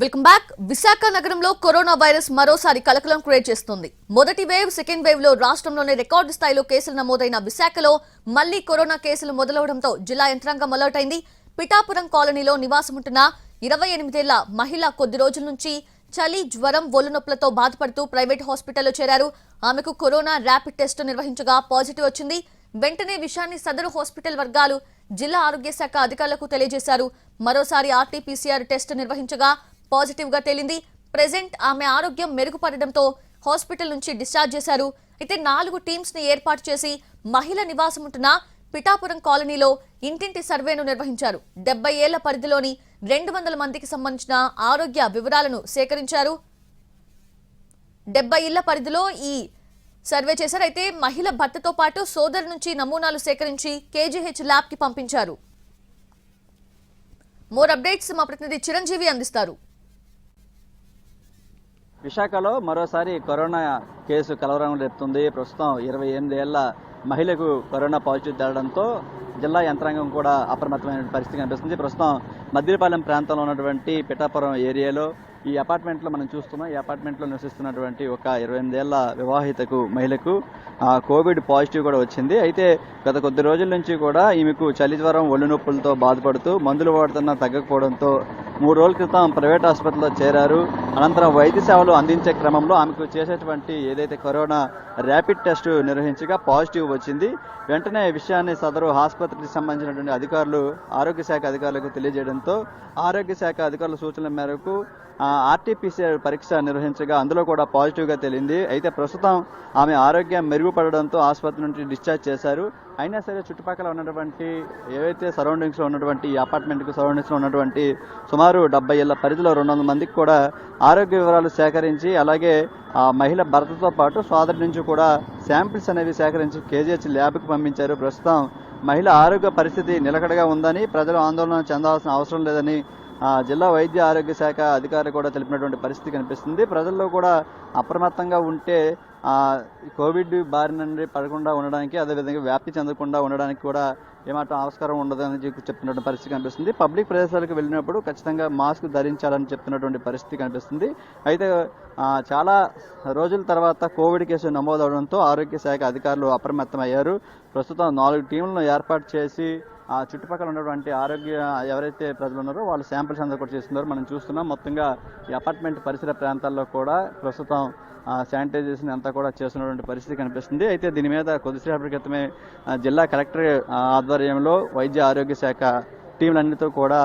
Welcome back. Visakha నగరంలో corona virus మరోసారి కలకలం క్రియేట్ చేస్తుంది. మొదటి వేవ్, సెకండ్ వేవ్ లో రాష్ట్రంలోనే రికార్డు స్థాయిలో కేసులు నమోదైన విశాఖలో మళ్లీ కరోనా కేసులు మొదలవడంతో జిల్లా యంత్రాంగం అలర్ట్ అయింది. పిఠాపురం కాలనీలో నివాసముంటున్న 28 ఏళ్ల మహిళ కొద్ది రోజుల నుంచి చలి, జ్వరం, ఒళ్లునొప్పులతో బాధపడుతూ ప్రైవేట్ హాస్పిటల్లో చేరారు. ఆమెకు కరోనా ర్యాపిడ్ టెస్ట్ నిర్వహించగా పాజిటివ్ వచ్చింది. వెంటనే విషయాన్ని సదరు హాస్పిటల్ వర్గాలు జిల్లా ఆరోగ్య శాఖ అధికారులకు తెలియజేశారు. మరోసారి ఆర్టీపీసీఆర్ టెస్ట్ నిర్వహించగా పాజిటివ్ గా తేలింది. ప్రెజెంట్ ఆమె ఆరోగ్యం మెరుగుపడడంతో హాస్పిటల్ నుంచి డిశ్చార్జ్ చేశారు. అయితే 4 టీమ్స్ ని ఏర్పాటు చేసి మహిళ నివాసముంటున్న పిఠాపురం కాలనీలో ఇంటింటి సర్వేను నిర్వహించారు. 70 ఏళ్ల పరిధిలోని 200 మందికి సంబంధించిన ఆరోగ్య వివరాలను సేకరించారు. 70 ఇళ్ల పరిధిలో ఈ సర్వే చేశారు. అయితే మహిళ భర్తతో పాటు సోదరు నుంచి నమూనాలు సేకరించి కేజీహెచ్ ల్యాబ్ కి పంపించారు. మోర్ అప్డేట్స్ మా ప్రతినిధి చిరంజీవి అందిస్తారు. విశాఖలో మరోసారి కరోనా కేసు కలవరం రేపుతుంది. ప్రస్తుతం 28 ఏళ్ల మహిళకు కరోనా పాజిటివ్ తేలడంతో జిల్లా యంత్రాంగం కూడా అప్రమత్తమైన పరిస్థితి కనిపిస్తుంది. ప్రస్తుతం మద్దిలపాలెం ప్రాంతంలో ఉన్నటువంటి పిఠాపురం ఏరియాలో ఈ అపార్ట్మెంట్లో మనం చూస్తున్నాం. ఈ అపార్ట్మెంట్లో నివసిస్తున్నటువంటి ఒక 28 ఏళ్ల వివాహితకు మహిళకు కోవిడ్ పాజిటివ్ కూడా వచ్చింది. అయితే గత కొద్ది రోజుల నుంచి కూడా ఈమెకు చలి, జ్వరం, ఒళ్ళు నొప్పులతో బాధపడుతూ మందులు వాడుతున్నా తగ్గకపోవడంతో 3 రోజుల క్రితం ప్రైవేట్ ఆసుపత్రిలో చేరారు. అనంతరం వైద్య సేవలు అందించే క్రమంలో ఆమెకు చేసేటువంటి ఏదైతే కరోనా ర్యాపిడ్ టెస్ట్ నిర్వహించగా పాజిటివ్ వచ్చింది. వెంటనే విషయాన్ని సదరు ఆసుపత్రికి సంబంధించినటువంటి అధికారులు ఆరోగ్య శాఖ అధికారులకు తెలియజేయడంతో ఆరోగ్య శాఖ అధికారుల సూచనల మేరకు ఆర్టీపీసీఆర్ పరీక్ష నిర్వహించగా అందులో కూడా పాజిటివ్ గా తేలింది. అయితే ప్రస్తుతం ఆమె ఆరోగ్యం మెరుగుపడడంతో ఆసుపత్రి నుంచి డిశ్చార్జ్ చేశారు. అయినా సరే చుట్టుపక్కల ఉన్నటువంటి ఏవైతే సరౌండింగ్స్ లో ఉన్నటువంటి ఈ అపార్ట్మెంట్ కు సరౌండింగ్స్ లో ఉన్నటువంటి సుమారు 70 ఏళ్ల పరిధిలో 200 మందికి కూడా ఆరోగ్య వివరాలు సేకరించి అలాగే ఆ మహిళ భర్తతో పాటు సోదరి నుంచి కూడా శాంపిల్స్ అనేవి సేకరించి కేజీహెచ్ ల్యాబ్కి పంపించారు. ప్రస్తుతం మహిళ ఆరోగ్య పరిస్థితి నిలకడగా ఉందని, ప్రజలు ఆందోళన చెందాల్సిన అవసరం లేదని జిల్లా వైద్య ఆరోగ్య శాఖ అధికారులు కూడా తెలిపినటువంటి పరిస్థితి కనిపిస్తుంది. ప్రజల్లో కూడా అప్రమత్తంగా ఉంటే కోవిడ్ బారి నుండి పడకుండా ఉండడానికి, అదేవిధంగా వ్యాప్తి చెందకుండా ఉండడానికి కూడా ఏమాత్రం ఆస్కారం ఉండదని చెప్తున్నటువంటి పరిస్థితి కనిపిస్తుంది. పబ్లిక్ ప్రదేశాలకు వెళ్ళినప్పుడు ఖచ్చితంగా మాస్క్ ధరించాలని చెప్తున్నటువంటి పరిస్థితి కనిపిస్తుంది. అయితే చాలా రోజుల తర్వాత కోవిడ్ కేసు నమోదవడంతో ఆరోగ్య శాఖ అధికారులు అప్రమత్తమయ్యారు. ప్రస్తుతం 4 టీంలను ఏర్పాటు చేసి చుట్టుపక్కల ఉన్నటువంటి ఆరోగ్య ఎవరైతే ప్రజలు ఉన్నారో వాళ్ళు శాంపిల్స్ అందరూ కూడా చేస్తున్నారు. మనం చూస్తున్నాం మొత్తంగా ఈ అపార్ట్మెంట్ పరిసర ప్రాంతాల్లో కూడా ప్రస్తుతం శానిటైజేషన్ అంతా కూడా చేస్తున్నటువంటి పరిస్థితి కనిపిస్తుంది. అయితే దీని మీద కొద్దిసేపటి క్రితమే జిల్లా కలెక్టర్ ఆధ్వర్యంలో వైద్య ఆరోగ్య శాఖ టీంలన్నిటితో కూడా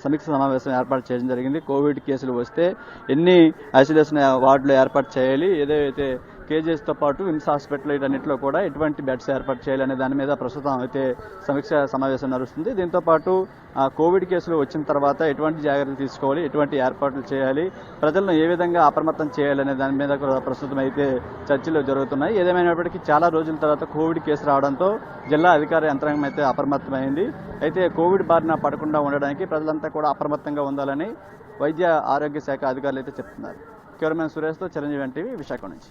సమీక్ష సమావేశం ఏర్పాటు చేయడం జరిగింది. కోవిడ్ కేసులు వస్తే ఎన్ని ఐసోలేషన్ వార్డులు ఏర్పాటు చేయాలి, ఏదైతే కేజీఎస్తో పాటు విమ్స్ హాస్పిటల్ వీటన్నిటిలో కూడా ఎటువంటి బెడ్స్ ఏర్పాటు చేయాలి అనే దాని మీద ప్రస్తుతం అయితే సమీక్ష సమావేశం నడుస్తుంది. దీంతో పాటు కోవిడ్ కేసులు వచ్చిన తర్వాత ఎటువంటి జాగ్రత్తలు తీసుకోవాలి, ఎటువంటి ఏర్పాట్లు చేయాలి, ప్రజలను ఏ విధంగా అప్రమత్తం చేయాలనే దాని మీద కూడా ప్రస్తుతం అయితే చర్చలు జరుగుతున్నాయి. ఏదేమైనప్పటికీ చాలా రోజుల తర్వాత కోవిడ్ కేసు రావడంతో జిల్లా అధికార యంత్రాంగం అయితే అప్రమత్తమైంది. అయితే కోవిడ్ బారిన పడకుండా ఉండడానికి ప్రజలంతా కూడా అప్రమత్తంగా ఉండాలని వైద్య ఆరోగ్య శాఖ అధికారులు అయితే చెప్తున్నారు. కెమెరామెన్ సురేష్తో చిరంజీవి ఎన్టీవీ విశాఖ నుంచి.